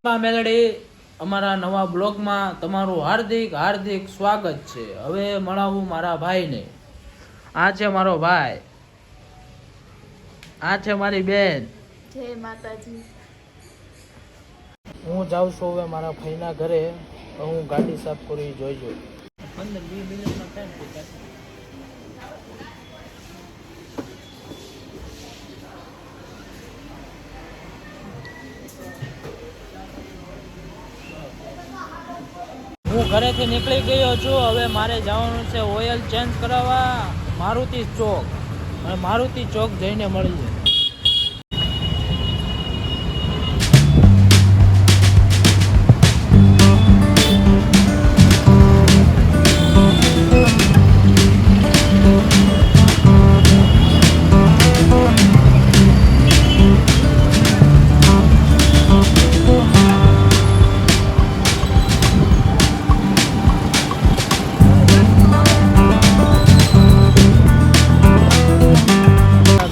મેલડી અમારા નવા બ્લોગમાં તમારું હાર્દિક હાર્દિક સ્વાગત છે। હવે મળાવું મારા ભાઈને। આ છે મારો ભાઈ, આ છે મારી બેન। જય માતાજી। હું જાઉં છું હવે મારા ભાઈના ઘરે। હું ગાડી સાફ કરી જોઈજો। 15-20 મિનિટનો ટાઈમ છે। હું ઘરેથી નીકળી ગયો છું। હવે મારે જવાનું છે ઓઇલ ચેન્જ કરાવવા મારુતિ ચોક। અને મારુતિ ચોક જઈને મળીએ।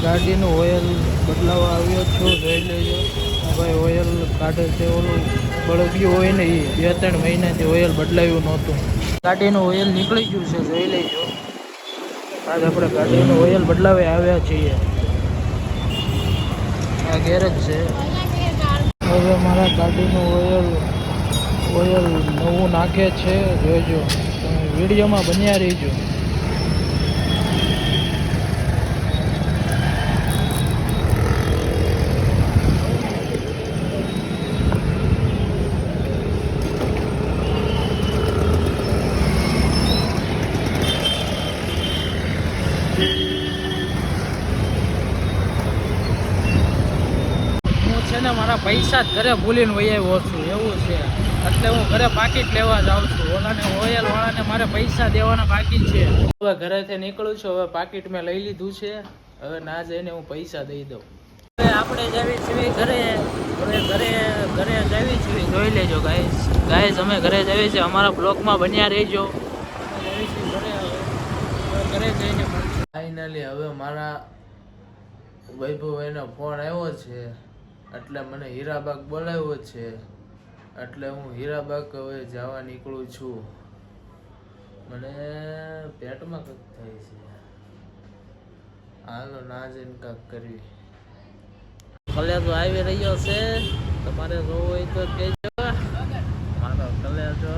ગાડીનું ઓઇલ બદલાવવા આવ્યો છું, જોઈ લેજો ભાઈ। ઓઇલ કાઢે છે, ઓલું બળગ્યું હોય ને, એ 2-3 મહિનાથી ઓઇલ બદલાવ્યું નહોતું। ગાડીનું ઓઇલ નીકળી ગયું છે, જોઈ લેજો। આજ આપણે ગાડીનું ઓઇલ બદલાવી આવ્યા છીએ। આ ગેરેજ છે। હવે મારા ગાડીનું ઓઇલ નવું નાખે છે, જોઈજો। વિડીયોમાં બન્યા રહીજો। મારા પૈસા ઘરે ભૂલીને વહી આવ્યો છું, એવું છે। એટલે હું ઘરે પાકીટ લેવા જાઉં છું। ઓલાને ઓઇલ વાળાને મારે પૈસા દેવાના બાકી છે। હવે ઘરેથી નીકળું છું। હવે પાકીટ મેં લઈ લીધું છે। હવે ના જઈને હું પૈસા દઈ દઉં। હવે આપણે જવી છીએ ઘરે। હવે ઘરે જવી છીએ, જોઈ લેજો ગાઈસ। અમે ઘરે જઈએ છીએ, અમારા બ્લોગમાં બન્યા રહેજો। જવી છીએ ઘરે। હવે ઘરે જઈને ફાઇનલી હવે મારા વૈભવભાઈનો ફોન આવ્યો છે, એટલે મને હીરાબાગ બોલાવ્યો છે। એટલે હું હીરાબાગ હવે જવા નીકળું છું। મને પેટમાં કંઈક થાય છે। હાલો ના જઈને કાંક કરવી। કલેજો આવી રહ્યો છે, તમારે જોવું હોય તો કહેજો। મારો કલેજો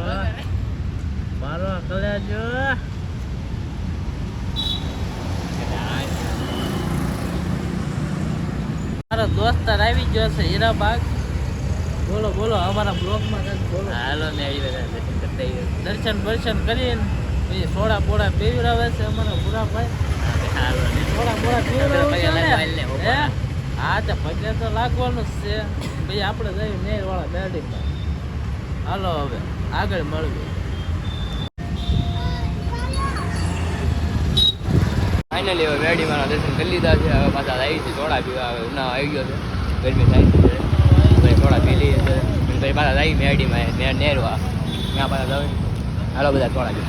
મારા દોસ્તાર આવી ગયો છે હીરાબાગ। બોલો બોલો, અમારા બ્લોગમાં કંઈક બોલો। હાલો ને દર્શન કરીને પછી સોડા બોડા પીવડાવે છે અમારા ભૂરાભાઈ। સોડા બોડા પીવડાવે છે। હા તો પગે તો લાગવાનું જ છે ભાઈ। આપણે જઈએ નેરવાળા ગાડીમાં। હાલો હવે આગળ મળીએ। ફાઇનલી હવે મેડી મારા દર્શન કરી લીધા છે। હવે પાછા આવી છે સોડા પીવા। હવે ઉનાળો આવી ગયો છે, ગરમી થાય છે, પછી સોડા પી લઈએ છે। પછી પાછા આવી મેડીમાં નેરવા ત્યાં પાછા જવું। હાલો બધા સોડા પી।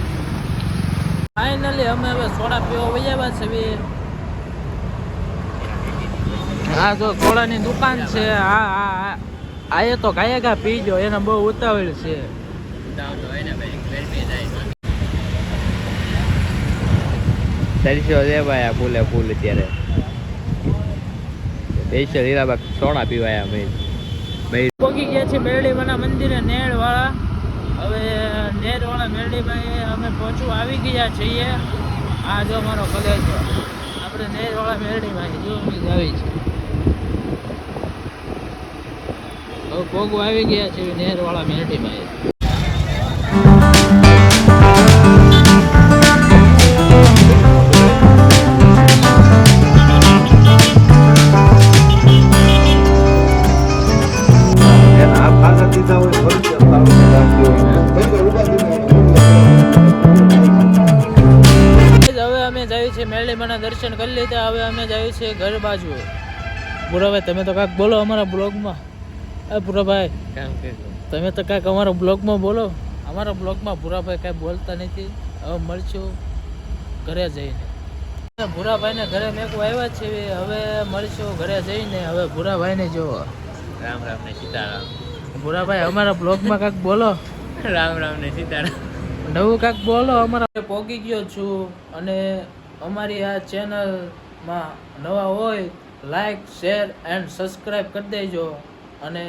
ફાઇનલી અમે હવે સોડા પીવા વહી આવ્યા છીએ। આ જો સોડાની દુકાન છે। આ એ તો ગાયકા પીજો, એને બહુ ઉતાવળ છે। તરસ્યો છે ભાઈ આ ફૂલે ફૂલ। અત્યારે સ્પેશિયલ હીરાબાગ સોડા પીવાયા ભાઈ। પહોંચી ગયા છે મેરડીમાના મંદિરે નેરવાળા। હવે નેરવાળા મેરડીમાં અમે પહોંચવા આવી ગયા છીએ। આ જો અમારો કોલેજ, આપણે નેરવાળા મેરડીમાં જો આવી છે। હવે પહોંચવા આવી ગયા છીએ નેરવાળા મેરડીમાં। હવે અમે જઈએ છીએ મેરડીમાના દર્શન કરી લીધા। હવે અમે જઈએ છીએ ઘર બાજુ। ભૂરાભાઈ તમે તો કાંઈક બોલો અમારા બ્લોગમાં। ભૂરાભાઈ તમે તો કાંઈક અમારા બ્લોગમાં બોલો। અમારા બ્લોગમાં ભૂરાભાઈ કાંઈ બોલતા નથી। હવે મળશું ઘરે જઈને। ભૂરાભાઈને ઘરે મેકવા આવ્યા છે। હવે મળશું ઘરે જઈને। હવે ભૂરાભાઈને જો રામ રામ ને સીતારામ। ભૂરાભાઈ અમારા બ્લોગમાં કાંઈક બોલો. રામ રામ ને સીતારામ. નવું કાંઈક બોલો. અમારા પોગી ગયો છું અને અમારી આ ચેનલમાં નવા હોય લાઈક શેર એન્ડ સબસ્ક્રાઈબ કરી દેજો અને